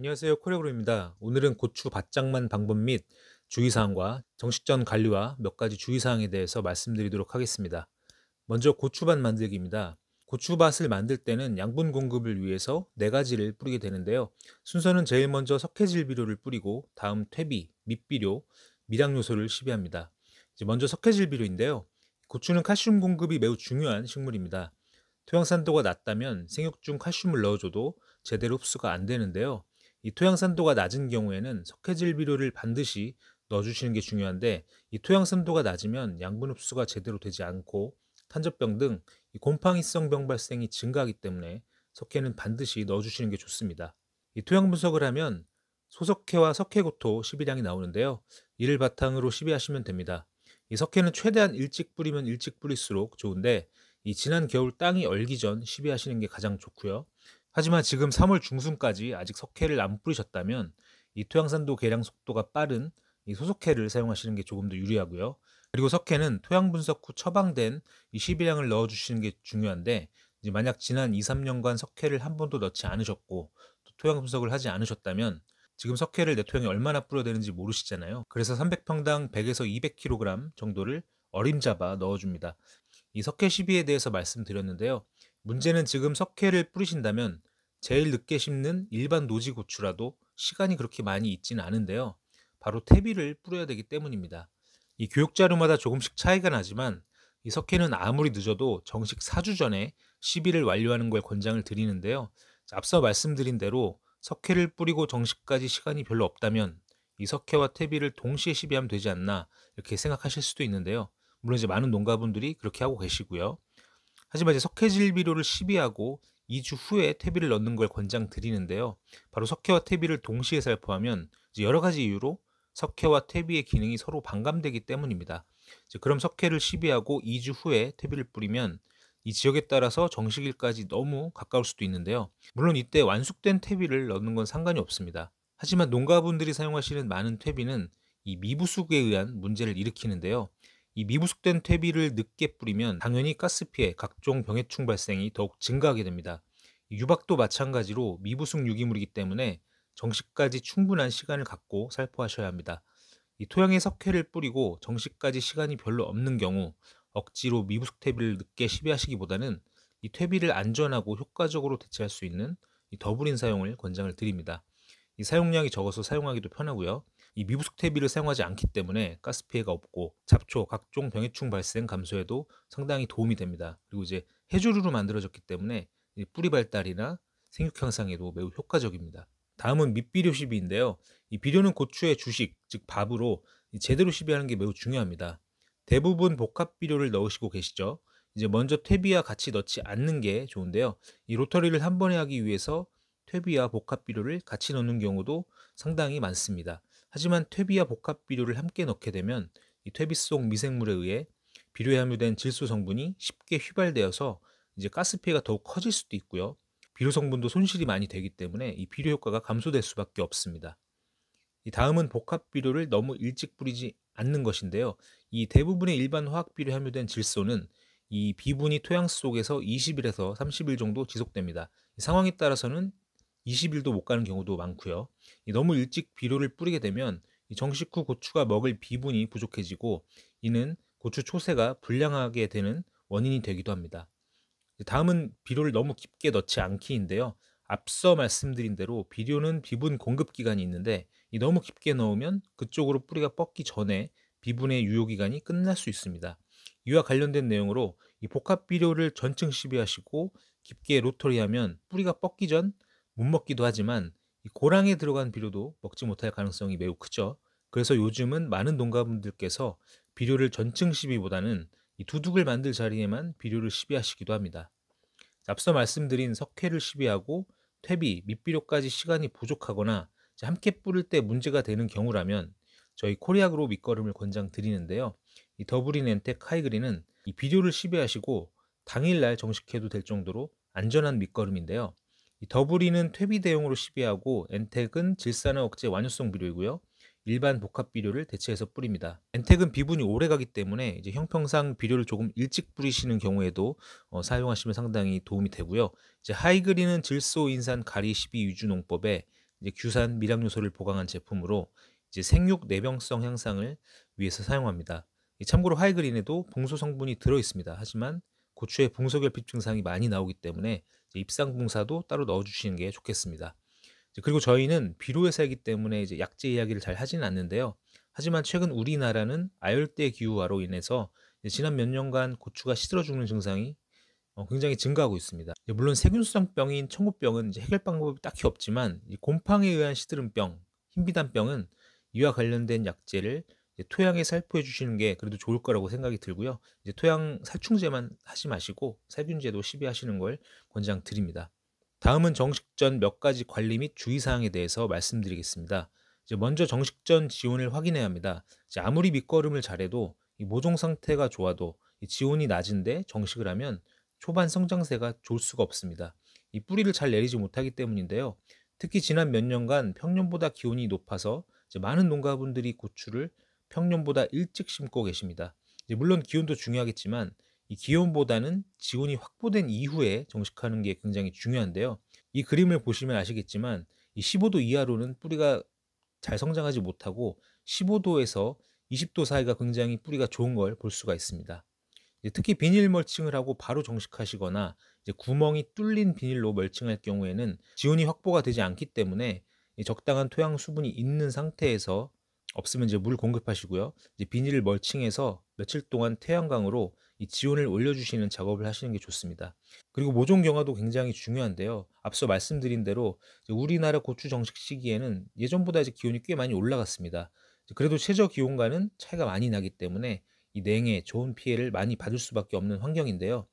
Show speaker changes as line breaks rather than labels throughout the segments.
안녕하세요. 코레오로입니다. 오늘은 고추 밭장만 방법 및 주의사항과 정식전 관리와 몇 가지 주의사항에 대해서 말씀드리도록 하겠습니다. 먼저 고추밭 만들기입니다. 고추밭을 만들 때는 양분 공급을 위해서 네 가지를 뿌리게 되는데요. 순서는 제일 먼저 석회질 비료를 뿌리고 다음 퇴비, 밑비료, 미량 요소를 시비합니다. 이제 먼저 석회질 비료인데요. 고추는 칼슘 공급이 매우 중요한 식물입니다. 토양산도가 낮다면 생육 중 칼슘을 넣어줘도 제대로 흡수가 안 되는데요. 이 토양산도가 낮은 경우에는 석회질 비료를 반드시 넣어주시는 게 중요한데, 이 토양산도가 낮으면 양분 흡수가 제대로 되지 않고 탄저병 등 이 곰팡이성 병 발생이 증가하기 때문에 석회는 반드시 넣어주시는 게 좋습니다. 이 토양 분석을 하면 소석회와 석회고토 시비량이 나오는데요. 이를 바탕으로 시비하시면 됩니다. 이 석회는 최대한 일찍 뿌리면 일찍 뿌릴수록 좋은데, 이 지난 겨울 땅이 얼기 전 시비하시는 게 가장 좋고요. 하지만 지금 3월 중순까지 아직 석회를 안 뿌리셨다면 이 토양산도 개량 속도가 빠른 이 소석회를 사용하시는 게 조금 더 유리하고요. 그리고 석회는 토양 분석 후 처방된 이 시비량을 넣어주시는 게 중요한데, 이제 만약 지난 2, 3년간 석회를 한 번도 넣지 않으셨고 또 토양 분석을 하지 않으셨다면 지금 석회를 내 토양에 얼마나 뿌려야 되는지 모르시잖아요. 그래서 300평당 100에서 200kg 정도를 어림잡아 넣어줍니다. 이 석회 시비에 대해서 말씀드렸는데요. 문제는 지금 석회를 뿌리신다면 제일 늦게 심는 일반 노지고추라도 시간이 그렇게 많이 있지는 않은데요. 바로 퇴비를 뿌려야 되기 때문입니다. 이 교육 자료마다 조금씩 차이가 나지만 이 석회는 아무리 늦어도 정식 4주 전에 시비를 완료하는 걸 권장을 드리는데요. 앞서 말씀드린 대로 석회를 뿌리고 정식까지 시간이 별로 없다면 이 석회와 퇴비를 동시에 시비하면 되지 않나 이렇게 생각하실 수도 있는데요. 물론 이제 많은 농가분들이 그렇게 하고 계시고요. 하지만 이제 석회질 비료를 시비하고 2주 후에 퇴비를 넣는 걸 권장드리는데요. 바로 석회와 퇴비를 동시에 살포하면 이제 여러 가지 이유로 석회와 퇴비의 기능이 서로 반감되기 때문입니다. 이제 그럼 석회를 시비하고 2주 후에 퇴비를 뿌리면 이 지역에 따라서 정식일까지 너무 가까울 수도 있는데요. 물론 이때 완숙된 퇴비를 넣는 건 상관이 없습니다. 하지만 농가분들이 사용하시는 많은 퇴비는 이 미부숙에 의한 문제를 일으키는데요. 이 미부숙된 퇴비를 늦게 뿌리면 당연히 가스 피해, 각종 병해충 발생이 더욱 증가하게 됩니다. 이 유박도 마찬가지로 미부숙 유기물이기 때문에 정식까지 충분한 시간을 갖고 살포하셔야 합니다. 이 토양에 석회를 뿌리고 정식까지 시간이 별로 없는 경우 억지로 미부숙 퇴비를 늦게 시비하시기보다는 이 퇴비를 안전하고 효과적으로 대체할 수 있는 이 더블인 사용을 권장을 드립니다. 이 사용량이 적어서 사용하기도 편하고요. 이 미부숙 퇴비를 사용하지 않기 때문에 가스 피해가 없고 잡초, 각종 병해충 발생 감소에도 상당히 도움이 됩니다. 그리고 이제 해조류로 만들어졌기 때문에 이 뿌리 발달이나 생육 향상에도 매우 효과적입니다. 다음은 밑비료 시비인데요. 이 비료는 고추의 주식, 즉 밥으로 제대로 시비하는 게 매우 중요합니다. 대부분 복합 비료를 넣으시고 계시죠. 이제 먼저 퇴비와 같이 넣지 않는 게 좋은데요. 이 로터리를 한 번에 하기 위해서 퇴비와 복합 비료를 같이 넣는 경우도 상당히 많습니다. 하지만 퇴비와 복합 비료를 함께 넣게 되면 이 퇴비 속 미생물에 의해 비료에 함유된 질소 성분이 쉽게 휘발되어서 이제 가스 피해가 더욱 커질 수도 있고요. 비료 성분도 손실이 많이 되기 때문에 이 비료 효과가 감소될 수밖에 없습니다. 이 다음은 복합 비료를 너무 일찍 뿌리지 않는 것인데요. 이 대부분의 일반 화학 비료에 함유된 질소는 이 비분이 토양 속에서 20일에서 30일 정도 지속됩니다. 상황에 따라서는 20일도 못 가는 경우도 많고요. 너무 일찍 비료를 뿌리게 되면 이 정식 후 고추가 먹을 비분이 부족해지고 이는 고추 초세가 불량하게 되는 원인이 되기도 합니다. 다음은 비료를 너무 깊게 넣지 않기인데요. 앞서 말씀드린 대로 비료는 비분 공급 기간이 있는데 이 너무 깊게 넣으면 그쪽으로 뿌리가 뻗기 전에 비분의 유효 기간이 끝날 수 있습니다. 이와 관련된 내용으로 이 복합 비료를 전층 시비하시고 깊게 로터리하면 뿌리가 뻗기 전 못 먹기도 하지만 이 고랑에 들어간 비료도 먹지 못할 가능성이 매우 크죠. 그래서 요즘은 많은 농가분들께서 비료를 전층 시비보다는 이 두둑을 만들 자리에만 비료를 시비하시기도 합니다. 앞서 말씀드린 석회를 시비하고 퇴비, 밑비료까지 시간이 부족하거나 함께 뿌릴 때 문제가 되는 경우라면 저희 코리아그로 밑거름을 권장드리는데요. 이 더블인 엔텍 하이그린은 이 비료를 시비하시고 당일날 정식해도 될 정도로 안전한 밑거름인데요. 이 더블인은 퇴비 대용으로 시비하고 엔텍은 질산화 억제 완효성 비료이고요. 일반 복합 비료를 대체해서 뿌립니다. 엔텍은 비분이 오래 가기 때문에 이제 형평상 비료를 조금 일찍 뿌리시는 경우에도 사용하시면 상당히 도움이 되고요. 이제 하이그린은 질소 인산 가리 12 위주 농법에 이제 규산, 미량 요소를 보강한 제품으로 이제 생육 내병성 향상을 위해서 사용합니다. 참고로 하이그린에도 봉소 성분이 들어 있습니다. 하지만 고추에 봉소결핍 증상이 많이 나오기 때문에 이제 입상봉사도 따로 넣어주시는 게 좋겠습니다. 그리고 저희는 비료회사이기 때문에 이제 약재 이야기를 잘 하지는 않는데요. 하지만 최근 우리나라는 아열대 기후화로 인해서 이제 지난 몇 년간 고추가 시들어 죽는 증상이 굉장히 증가하고 있습니다. 물론 세균성병인 청국병은 이제 해결 방법이 딱히 없지만 이 곰팡이에 의한 시드름병, 흰비단병은 이와 관련된 약재를 이제 토양에 살포해 주시는 게 그래도 좋을 거라고 생각이 들고요. 이제 토양 살충제만 하지 마시고 살균제도 시비하시는 걸 권장드립니다. 다음은 정식 전 몇 가지 관리 및 주의사항에 대해서 말씀드리겠습니다. 이제 먼저 정식 전 지온을 확인해야 합니다. 이제 아무리 밑거름을 잘해도 이 모종 상태가 좋아도 이 지온이 낮은데 정식을 하면 초반 성장세가 좋을 수가 없습니다. 이 뿌리를 잘 내리지 못하기 때문인데요. 특히 지난 몇 년간 평년보다 기온이 높아서 이제 많은 농가분들이 고추를 평년보다 일찍 심고 계십니다. 이제 물론 기온도 중요하겠지만 이 기온보다는 지온이 확보된 이후에 정식하는 게 굉장히 중요한데요. 이 그림을 보시면 아시겠지만 이 15도 이하로는 뿌리가 잘 성장하지 못하고 15도에서 20도 사이가 굉장히 뿌리가 좋은 걸 볼 수가 있습니다. 특히 비닐 멀칭을 하고 바로 정식하시거나 이제 구멍이 뚫린 비닐로 멀칭할 경우에는 지온이 확보가 되지 않기 때문에 적당한 토양 수분이 있는 상태에서 없으면 이제 물 공급하시고요. 이제 비닐을 멀칭해서 며칠 동안 태양광으로 이 지온을 올려주시는 작업을 하시는 게 좋습니다. 그리고 모종 경화도 굉장히 중요한데요. 앞서 말씀드린 대로 우리나라 고추 정식 시기에는 예전보다 이제 기온이 꽤 많이 올라갔습니다. 그래도 최저 기온과는 차이가 많이 나기 때문에 이 냉해, 좋은 피해를 많이 받을 수밖에 없는 환경인데요.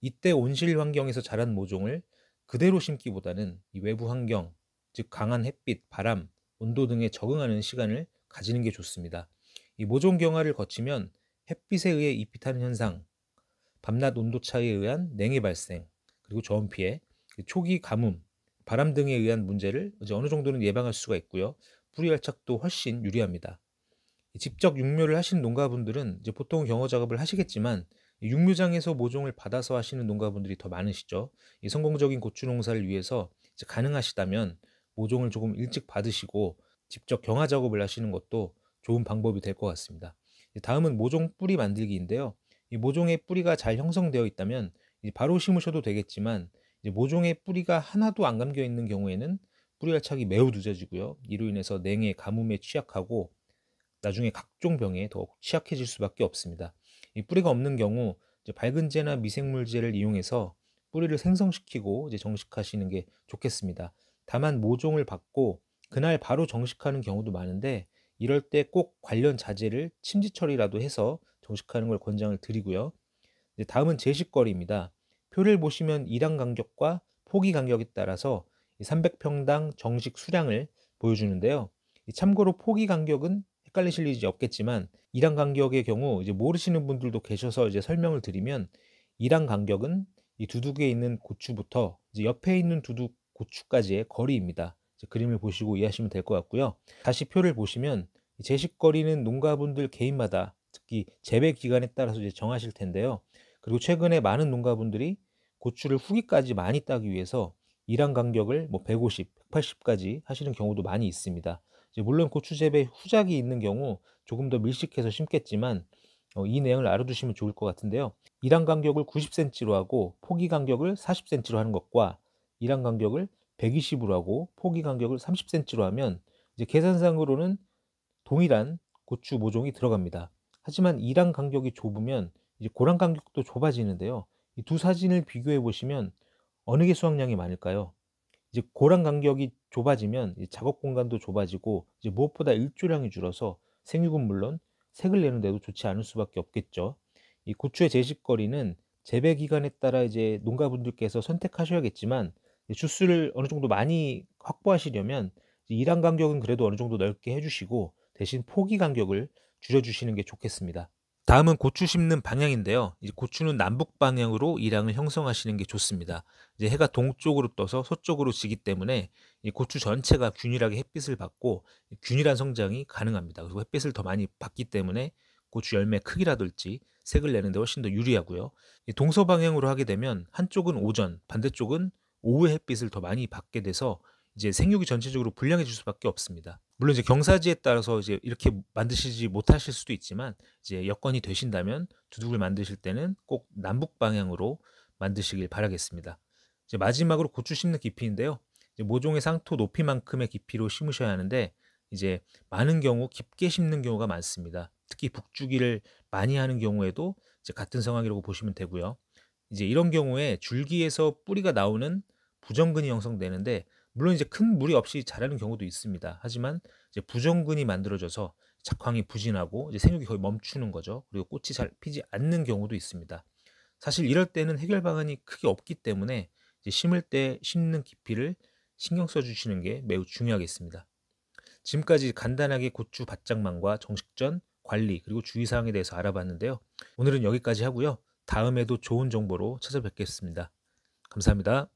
이때 온실 환경에서 자란 모종을 그대로 심기보다는 이 외부 환경, 즉 강한 햇빛, 바람, 온도 등에 적응하는 시간을 가지는 게 좋습니다. 이 모종 경화를 거치면 햇빛에 의해 잎이 타는 현상, 밤낮 온도 차이에 의한 냉해 발생, 그리고 저온 피해, 초기 가뭄, 바람 등에 의한 문제를 이제 어느 정도는 예방할 수가 있고요. 뿌리 활착도 훨씬 유리합니다. 직접 육묘를 하시는 농가분들은 이제 보통 경허 작업을 하시겠지만 육묘장에서 모종을 받아서 하시는 농가분들이 더 많으시죠. 이 성공적인 고추 농사를 위해서 이제 가능하시다면 모종을 조금 일찍 받으시고 직접 경화 작업을 하시는 것도 좋은 방법이 될 것 같습니다. 다음은 모종 뿌리 만들기인데요. 이 모종의 뿌리가 잘 형성되어 있다면 바로 심으셔도 되겠지만 이제 모종의 뿌리가 하나도 안 감겨 있는 경우에는 뿌리 활착이 매우 늦어지고요. 이로 인해서 냉해, 가뭄에 취약하고 나중에 각종 병에 더 취약해질 수밖에 없습니다. 이 뿌리가 없는 경우 이제 밝은제나 미생물제를 이용해서 뿌리를 생성시키고 이제 정식하시는 게 좋겠습니다. 다만 모종을 받고 그날 바로 정식하는 경우도 많은데 이럴 때 꼭 관련 자재를 침지 처리라도 해서 정식하는 걸 권장을 드리고요. 이제 다음은 제식거리입니다. 표를 보시면 일항 간격과 포기 간격에 따라서 300평당 정식 수량을 보여주는데요. 참고로 포기 간격은 헷갈리실 일이 없겠지만 일항 간격의 경우 이제 모르시는 분들도 계셔서 이제 설명을 드리면 일항 간격은 이 두둑에 있는 고추부터 이제 옆에 있는 두둑 고추까지의 거리입니다. 그림을 보시고 이해하시면 될 것 같고요. 다시 표를 보시면 제식거리는 농가분들 개인마다 특히 재배 기간에 따라서 이제 정하실 텐데요. 그리고 최근에 많은 농가분들이 고추를 후기까지 많이 따기 위해서 일항 간격을 뭐 150, 180까지 하시는 경우도 많이 있습니다. 물론 고추 재배 후작이 있는 경우 조금 더 밀식해서 심겠지만 이 내용을 알아두시면 좋을 것 같은데요. 일항 간격을 90cm로 하고 포기 간격을 40cm로 하는 것과 일항 간격을 120으로 하고 포기 간격을 30cm로 하면 이제 계산상으로는 동일한 고추 모종이 들어갑니다. 하지만 일항 간격이 좁으면 이제 고랑 간격도 좁아지는데요. 이 두 사진을 비교해 보시면 어느 게 수확량이 많을까요? 이제 고랑 간격이 좁아지면 작업 공간도 좁아지고 이제 무엇보다 일조량이 줄어서 생육은 물론 색을 내는데도 좋지 않을 수밖에 없겠죠. 이 고추의 제식거리는 재배 기간에 따라 이제 농가분들께서 선택하셔야겠지만 주수를 어느 정도 많이 확보하시려면 일항 간격은 그래도 어느 정도 넓게 해주시고 대신 포기 간격을 줄여주시는 게 좋겠습니다. 다음은 고추 심는 방향인데요. 이제 고추는 남북 방향으로 일항을 형성하시는 게 좋습니다. 이제 해가 동쪽으로 떠서 서쪽으로 지기 때문에 이 고추 전체가 균일하게 햇빛을 받고 균일한 성장이 가능합니다. 그리고 햇빛을 더 많이 받기 때문에 고추 열매 크기라든지 색을 내는데 훨씬 더 유리하고요. 이 동서 방향으로 하게 되면 한쪽은 오전, 반대쪽은 오후에 햇빛을 더 많이 받게 돼서 이제 생육이 전체적으로 불량해질 수밖에 없습니다. 물론 이제 경사지에 따라서 이제 이렇게 만드시지 못하실 수도 있지만 이제 여건이 되신다면 두둑을 만드실 때는 꼭 남북 방향으로 만드시길 바라겠습니다. 이제 마지막으로 고추 심는 깊이인데요. 이제 모종의 상토 높이만큼의 깊이로 심으셔야 하는데 이제 많은 경우 깊게 심는 경우가 많습니다. 특히 북주기를 많이 하는 경우에도 이제 같은 상황이라고 보시면 되고요. 이제 이런 경우에 줄기에서 뿌리가 나오는 부정근이 형성되는데 물론 이제 큰 무리 없이 자라는 경우도 있습니다. 하지만 이제 부정근이 만들어져서 작황이 부진하고 이제 생육이 거의 멈추는 거죠. 그리고 꽃이 잘 피지 않는 경우도 있습니다. 사실 이럴 때는 해결 방안이 크게 없기 때문에 이제 심을 때 심는 깊이를 신경 써 주시는 게 매우 중요하겠습니다. 지금까지 간단하게 고추 밭장만과 정식전, 관리, 그리고 주의사항에 대해서 알아봤는데요. 오늘은 여기까지 하고요. 다음에도 좋은 정보로 찾아뵙겠습니다. 감사합니다.